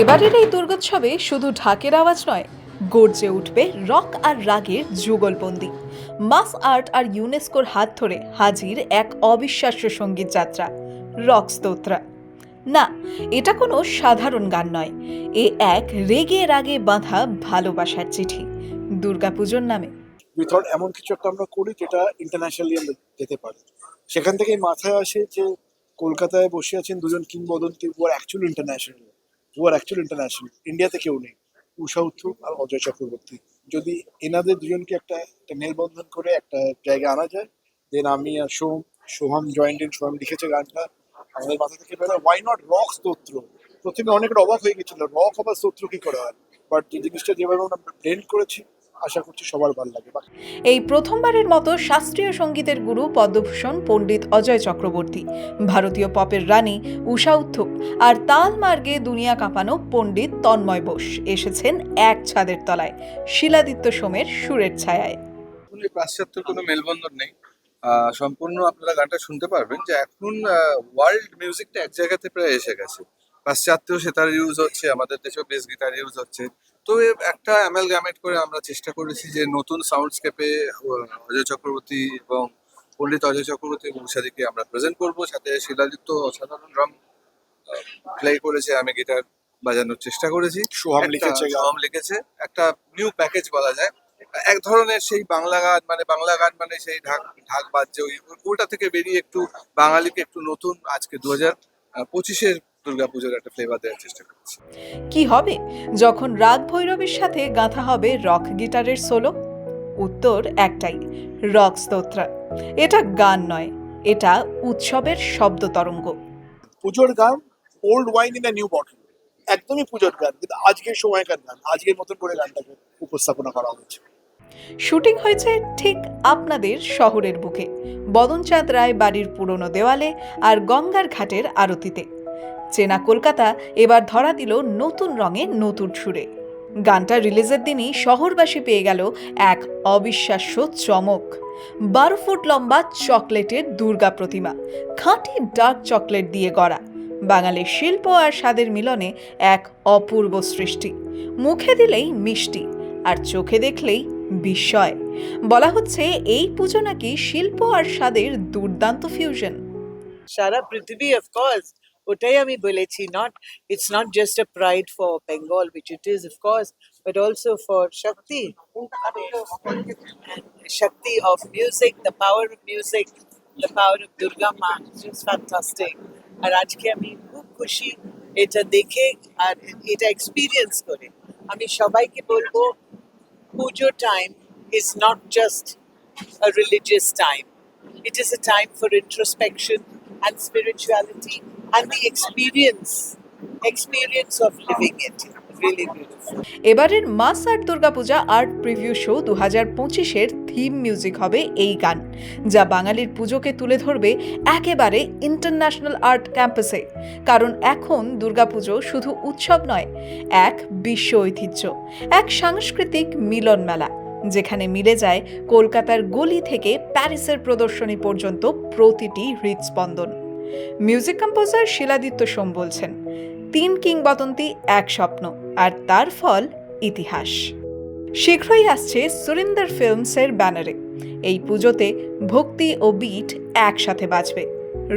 এবারের এই দুর্গোৎসবে শুধু ঢাকের আওয়াজ নয়, গর্জে উঠবে রক আর রাগের যুগলবন্দি। মাস আর্ট আর ইউনেস্কোর হাত ধরে হাজির এক অবিশ্বাস্য সঙ্গীত যাত্রা, রক স্তোত্রা। না, এটা কোনো সাধারণ গান নয়, এ এক রেগে রাগে বাঁধা ভালোবাসার চিঠি দুর্গাপুজোর নামে। উইথআউট এমন কিছু একটা আমরা করি যেটা ইন্টারন্যাশনালি আমরা যেতে পারি। সেখান থেকেই মাথায় আসে যে কলকাতায় বসে আছেন দুজন কিংবদন্তি, ইন্টারন্যাশনাল ইন্ডিয়াতে কেউ নেই, উষা উত্থুপ আর অজয় চক্রবর্তী। যদি এনাদের দুজনকে একটা মেলবন্ধন করে একটা জায়গায় আনা যায়, দেন আমি আর সোহাম সোহাম লিখেছে গানটা, আমাদের মাথা থেকে বেরোয় ওয়াই নট রক স্তোত্র। প্রথমে অনেকটা অবাক হয়ে গেছিল, রক আবার স্তোত্র কি করে হয়, বাট যে জিনিসটা যেভাবে আমরা ব্লেন্ড করেছি, আশা করছি সবার ভালো লাগে। এই প্রথমবারের মতো শাস্ত্রীয় সঙ্গীতের গুরু পদ্মভূষণ পণ্ডিত অজয় চক্রবর্তী, ভারতীয় পপের রানী উষা উত্থুপ আর তাল মার্গে দুনিয়া কাঁপানো পণ্ডিত তন্ময় বোস এসেছেন এক ছাদের তলায়, শিলাদিত্য সোমের সুরের ছায়ায়। পাশ্চাত্যের কোনো মেলবন্ধন নেই। সম্পূর্ণ আপনারা গানটা শুনতে পারবেন যে এখন ওয়ার্ল্ড মিউজিকটা এক জায়গাতে প্রায় এসে গেছে। পাশ্চাত্যেও সেতার ইউজ হচ্ছে, আমাদের দেশেও বেস গিটার ইউজ হচ্ছে। তো একটা অ্যামালগামেট করে আমরা চেষ্টা করেছি যে নতুন সাউন্ডস্কেপে অজয় চক্রবর্তী এবং পণ্ডিত অজয় চক্রবর্তী এবং উষাদিকে আমরা প্রেজেন্ট করবো। সাথে শিলাদিত্য অসাধারণ ড্রাম প্লে করেছে, আমি গিটার বাজানোর চেষ্টা করেছি। সোহাম লিখেছে একটা নিউ প্যাকেজ বলা যায়। এক ধরনের সেই বাংলা গান মানে সেই ঢাক বাজছে, ওটা থেকে বেরিয়ে একটু বাঙালিকে একটু নতুন আজকে 2025-এর দুর্গাপুজোর একটা ফ্লেভার দেওয়ার চেষ্টা করছি। কি হবে যখন রাগ ভৈরবের সাথে গাঁথা হবে রক গিটারের সোলো? উত্তর একটাই, রক স্তোত্রা। এটা গান নয়, এটা উৎসবের শব্দ তরঙ্গ। পুজোর গান, old wine in a new bottle, একদমই পুজোর গান, কিন্তু আজকের সময়কার গান, আজকের মতন করে গানটাকে উপস্থাপনা করা হয়েছে। শুটিং হয়েছে ঠিক আপনাদের শহরের বুকে, বদনচাঁদ রায় বাড়ির পুরনো দেওয়ালে আর গঙ্গার ঘাটের আরতিতে। চেনা কলকাতা এবার ধরা দিল নতুন রঙে, নতুন সুরে। গানটা রিলিজের দিনই শহরবাসী পেয়ে গেল এক অবিশ্বাস্য চমক। 12 ফুট লম্বা চকলেটের দুর্গা প্রতিমা, খাঁটি ডার্ক চকলেট দিয়ে গড়া, বাঙালির শিল্প আর স্বাদের মিলনে এক অপূর্ব সৃষ্টি। মুখে দিলেই মিষ্টি আর চোখে দেখলেই বিস্ময়। বলা হচ্ছে এই পুজো নাকি শিল্প আর স্বাদের দুর্দান্ত ফিউশন। সারা পৃথিবী, অফকোর্স, ওটাই আমি বলেছি। It's not just a pride for Bengal, which it is, of course, but also for Shakti. And Shakti of music, the power of music, the power of Durga Ma, it's just fantastic. আর আজকে আমি খুব খুশি এটা দেখে আর এটা experience করে। আমি সবাইকে বলবো, পুজো time is not just a religious time. It is a time for introspection and spirituality and the experience of living it. Really beautiful. এবারের মাস art Durga Puja art preview show 2025-এর থিম মিউজিক হবে এই গান, যা বাঙালির পুজোকে তুলে ধরবে একেবারে ইন্টারন্যাশনাল আর্ট ক্যাম্পাসে। কারণ এখন দুর্গাপুজো শুধু উৎসব নয়, এক বিশ্ব ঐতিহ্য, এক সাংস্কৃতিক মিলন মেলা, যেখানে মিলে যায় কলকাতার গলি থেকে প্যারিসের প্রদর্শনী পর্যন্ত প্রতিটি হৃদস্পন্দন। মিউজিক কম্পোজার শিলাদিত্য সোম বলছেন, 3 কিংবদন্তি, এক স্বপ্ন, আর তার ফল ইতিহাস। শীঘ্রই আসছে সুরিন্দর ফিল্মসের ব্যানারে। এই পুজোতে ভক্তি ও বিট একসাথে বাজবে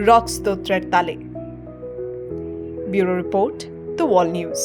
রক স্তোত্রের তালে। Bureau report, the wall news.